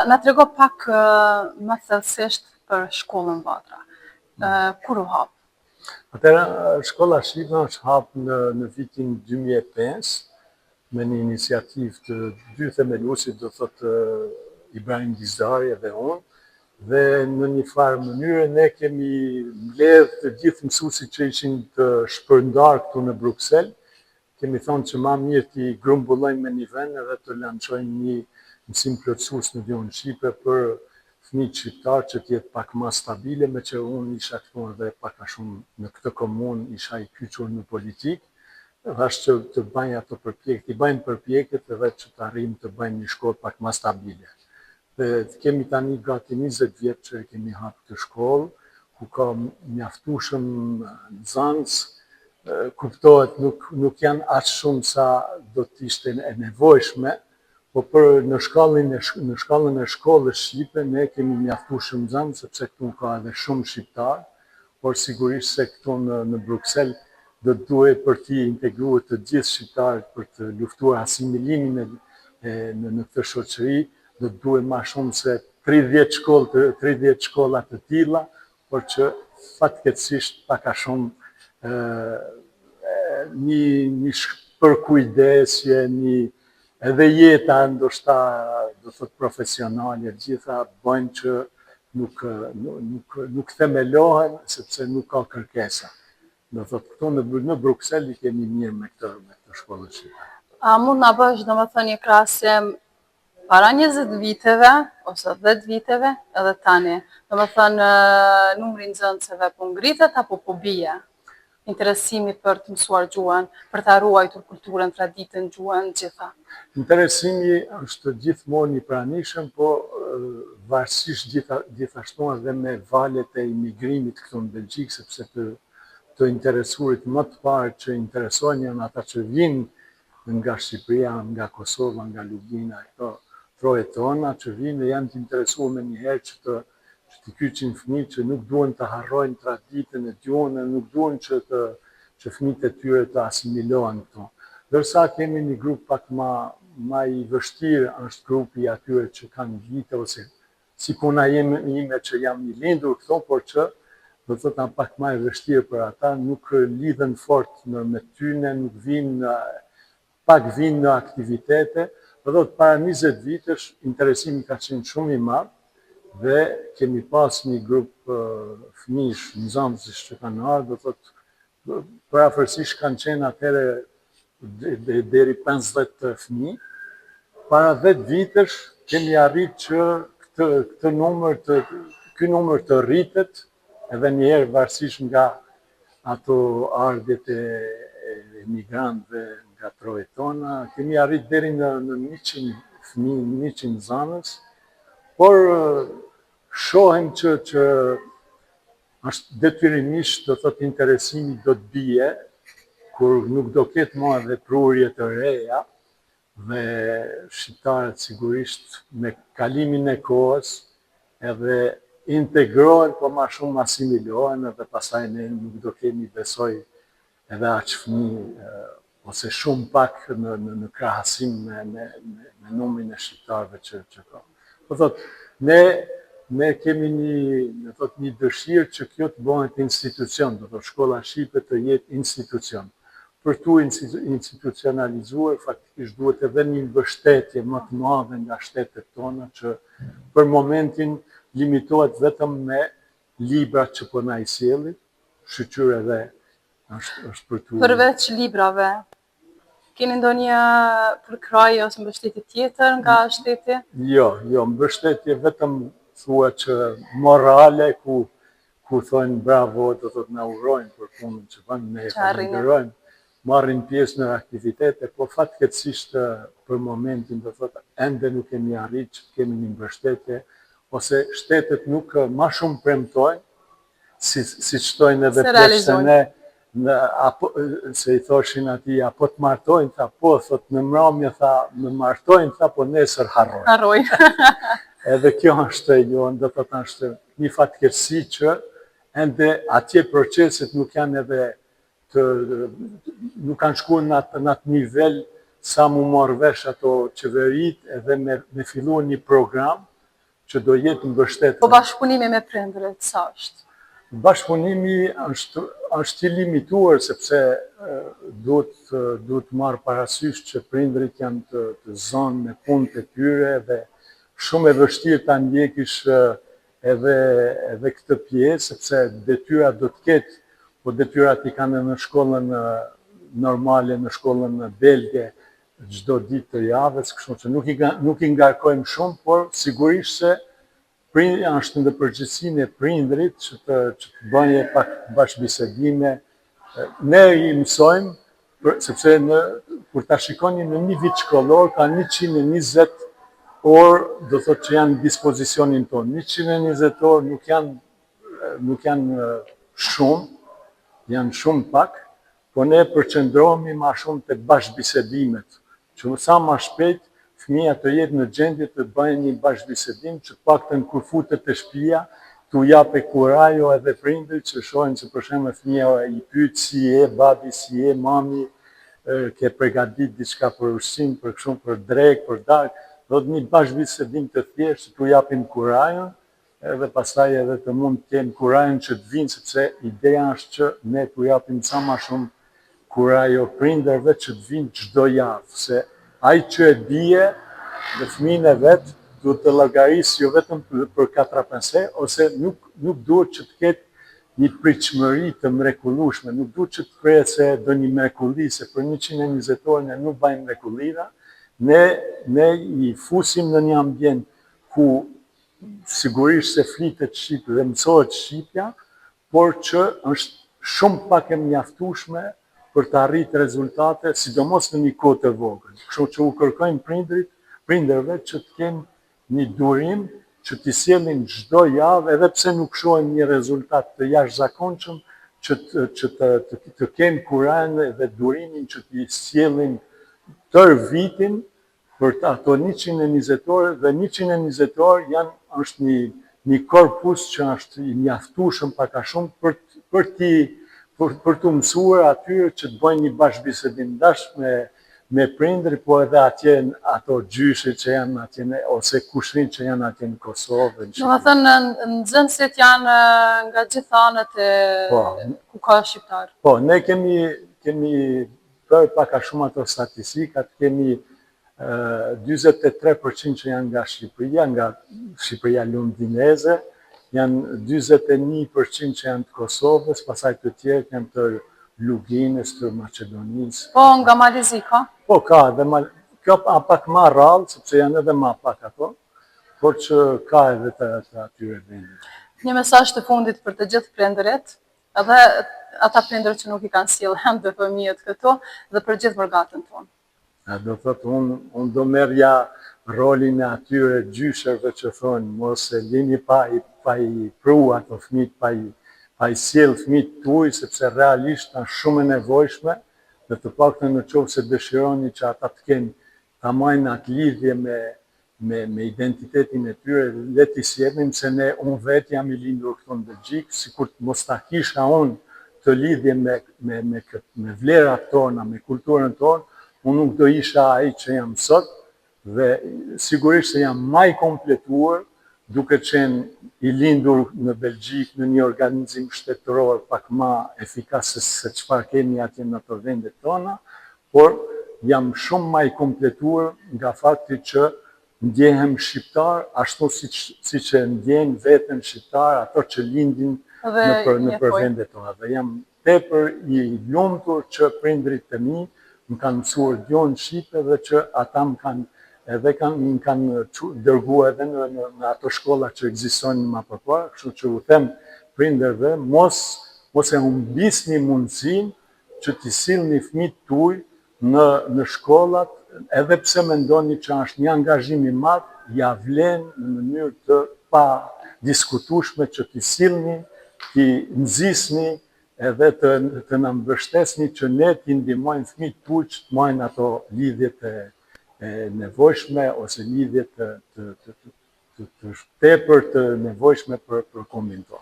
na trego pak më thellësisht për shkollën Vatra. Kur u hap? Atëra, shkolla shqipe është hapë në vitin 2005 me një iniciativë të dy themeluesit, do thotë Ibrahim Dizdari dhe unë, dhe në një farë mënyrë ne kemi mbledhë të gjithë mësuesit që ishin të shpërndarë këtu në Bruksel. Kemi thonë që ma mirë t'i grumbullojmë me një vend edhe të lançojmë një mësim plotësues në gjuhën shqipe për fëmijët shqiptarë që t'jetë pak më stabile, me që unë isha këtu edhe pak a shumë në këtë komunë, isha i kyçur në politikë, është që të bëjnë ato përpjekje, t'i bëjnë përpjekjet edhe që të arrijmë të bëjmë një shkollë pak më stabile. Dhe kemi tani gati 20 vjet që kemi hapë këtë shkollë, ku ka mjaftueshëm nxënës, kuptohet nuk janë aq shumë sa do të ishte e nevojshme, po për në shkallën e shkollës shqipe ne kemi mjaftueshëm nxënës, sepse këtu ka edhe shumë shqiptar, por sigurisht se këtu në Bruksel do të duhet për t'i integruar të gjithë shqiptarët për të luftuar asimilimin në këtë shoqëri, do të duhet ma shumë se 30 shkolla të tilla, por që fatkeqësisht pak a shumë një përkujdesje, edhe jeta ndoshta do thotë profesionale, gjitha bëjnë që nuk themelohen sepse nuk ka kërkesa. Do thotë këtu në Bruksel i kemi mirë me këtë shkollë shqipe. A mund na bësh domethënë një krahasim para 20 viteve ose 10 viteve edhe tani? Domethënë numri i nxënësve po ngritet apo po bie? Interesimi për të mësuar gjuhën, për ta ruajtur kulturën, traditën, gjuhën, gjitha. Interesimi është gjithmonë i pranishëm, po varësisht gjithashtu edhe me valet e imigrimit këtu në Belgjikë, sepse të interesuarit më të parë që interesojnë janë ata që vinë nga Shqipëria, nga Kosova, nga Lugina, këto troje tona që vinë dhe janë të interesuar me njëherë që t'i kyçin fëmijë që nuk duhen të harrojnë traditën e gjuhën, nuk duhen që fëmijët e tyre të asimilohen këtu. Ndërsa kemi një grup pak ma i vështirë, është grupi atyre që kanë vite ose si puna ime që jam i lindur këtu, por që do të thotë pak ma e vështirë për ata, nuk lidhen fort me tyne, nuk pak vinë në aktivitete, do të thotë para 20 vitesh interesimi ka qenë shumë i madh dhe kemi pas një grup fëmijësh, nxënësish që kanë ardhur, do thotë parafërsisht kanë qenë atëherë deri 50 fëmijë. Para 10 vitesh kemi arritë që ky numër të rritet, edhe njëherë varësisht nga ato ardhjet e emigrantëve nga trojet tona, kemi arritë deri në 100 fëmijë, 100 nxënës, por shohem që është detyrimisht, do thotë interesimi do të bie, kur nuk do ketë më edhe prurje të reja, dhe shqiptarët sigurisht me kalimin e kohës edhe integrohen, po ma shumë asimilohen, edhe pastaj ne nuk do kemi besoj edhe aq fëmijë ose shumë pak në krahasim me numrin e shqiptarëve që ka. Do thotë, ne kemi një dëshirë që kjo të bëhet institucion, do thotë shkolla shqipe të jetë institucion. Për tu institucionalizuar, faktikisht duhet edhe një mbështetje më të madhe nga shtetet tona që për momentin limitohet vetëm me librat që po na i sjellin, shqyqyr edhe është për tu. Përveç librave, keni ndonjë përkrahje ose mbështetje tjetër nga shteti? Jo, mbështetje vetëm thua që morale, ku thonë bravo, do thotë na urojnë për punën që bëjmë, ne e falenderojmë, marrin pjesë në aktivitete, po fatkeqësisht për momentin do thotë ende nuk kemi arritë që kemi një mbështetje, ose shtetet nuk ma shumë premtojnë, si qëtojnë edhe pjesë se ne, se i thoshin ati, apo të martojnë, tha, po, thot, në mramje, tha, më martojnë, tha, po nesër harrojnë. Harrojnë. Edhe kjo është, do të thotë është një fatkeqësi që ende atje proceset nuk janë edhe nuk kanë shkuar në atë nivel sa mu marrë vesh ato qeverit edhe me filluar një program që do jetë mbështetës. Po bashkëpunimi me prindërit, sa është? Bashkëpunimi është i limituar sepse duhet marrë parasysh që prindërit janë të zonë me punët e tyre dhe shumë e vështirë ta ndjekësh edhe këtë pjesë, sepse detyra do të ketë, po detyrat i kanë në shkollën normale, në shkollën belge, çdo ditë të javës, kështu që nuk i ngarkojmë shumë, por sigurisht se është në përgjegjësinë e prindrit që të bëjë pak bashkëbisedime. Ne i mësojmë, sepse kur ta shikoni në një vit shkollor ka 120 orë, do thotë që janë në dispozicionin tonë. 120 orë nuk janë shumë, janë shumë pak, po ne përqendrohemi ma shumë te bashkëbisedimet, që sa ma shpejt fëmija të jetë në gjendje të bëjë një bashkëbisedim që paktën kur futet te shtëpia, t'u jape kurajo edhe prindrit që shohin që për shembull fëmia i pyet si je babi, si je mami, ke përgatit diçka për ushqim, për kështu, për drek, për darkë, do të një bashkëbisedim të thjeshtë që t'u japim kurajon, edhe pastaj edhe të mund të kenë kurajon që të vinë, sepse ideja është që ne t'u japim sa ma shumë kurajo prindërve që të vinë çdo javë, se ai që e dije dhe fëmijën e vet duhet të llogarisë jo vetëm për 4-5, ose nuk duhet që të ketë një pritshmëri të mrekullueshme, nuk duhet që të krehet se do një mrekulli, se për 120 orë ne nuk bëjmë mrekullira, ne i fusim në një ambient ku sigurisht se flitet shqip dhe mësohet shqipja, por që është shumë pak e mjaftueshme për të arritur rezultate, sidomos në një kohë të vogël. Kështu që u kërkojmë prindërve që të kenë një durim që t'i sjellin çdo javë, edhe pse nuk shohin një rezultat të jashtëzakonshëm, që të kenë kurajen dhe durimin që t'i sjellin tër vitin për ato 120 orë, dhe 120 orë është një korpus që është i mjaftueshëm pak a shumë për t'u mësuar atyre që të bëjnë një bashkëbisedim dash me prindërit, po edhe atje ato gjyshe që janë atje, ose kushrinj që janë atje në Kosovë. Domethënë nxënësit janë nga gjithë anët ku ka shqiptar. Po, ne kemi bërë pak a shumë ato statistikat, kemi 43% që janë nga Shqipëria lundineze, janë 41% që janë të Kosovës, pastaj të tjerë janë të Luginës, të Maqedonisë. Po, nga Malizi ka? Po, ka, kjo pak ma rrallë, sepse janë edhe ma pak ato, por që ka edhe të atyre vendit. Një mesazh të fundit për të gjithë prindërit, edhe ata prindër që nuk i kanë sjellë ende fëmijët këtu, dhe për gjithë përgatën tonë. Do thotë, unë do merja rolin e atyre gjysherve që thonë, mos e lini pa i pru ato fëmijët, pa i sjellë fëmijët tuaj, sepse realisht janë shumë e nevojshme, dhe të paktën në qoftë se dëshironi që ata të kenë ta marrin atë lidhje me identitetin e tyre, le t'i sjellim, se unë vetë jam i lindur këtu në Belgjikë, sikur mos ta kisha unë të lidhje me vlerat tona, me kulturën tonë, unë nuk do isha ai që jam sot, dhe sigurisht se jam më i kompletuar, duke qenë i lindur në Belgjikë në një organizim shtetëror pak më efikas se çfarë kemi atje në ato vendet tona, por jam shumë më i kompletuar nga fakti që ndjehem shqiptar, ashtu siç e ndjejnë veten shqiptar ato që lindin nëpër vendet tona. Dhe jam tepër i lumtur që prindrit e mi më kanë mësuar gjuhën shqipe dhe që ata më kanë dërguar edhe në ato shkolla që ekzistojnë më përpara, kështu që u them prindërve mos e humbisni mundësinë që t'i sillni fëmijët tuaj në shkollat, edhe pse mendoni që është një angazhim i madh, ja vlen në mënyrë të pa diskutueshme që t'i sillni, t'i nxisni, edhe të na mbështesni që ne t'i ndihmojmë fëmijët tuaj që të marrin ato lidhjet e nevojshme ose lidhjet të tepër të nevojshme për kombin tonë.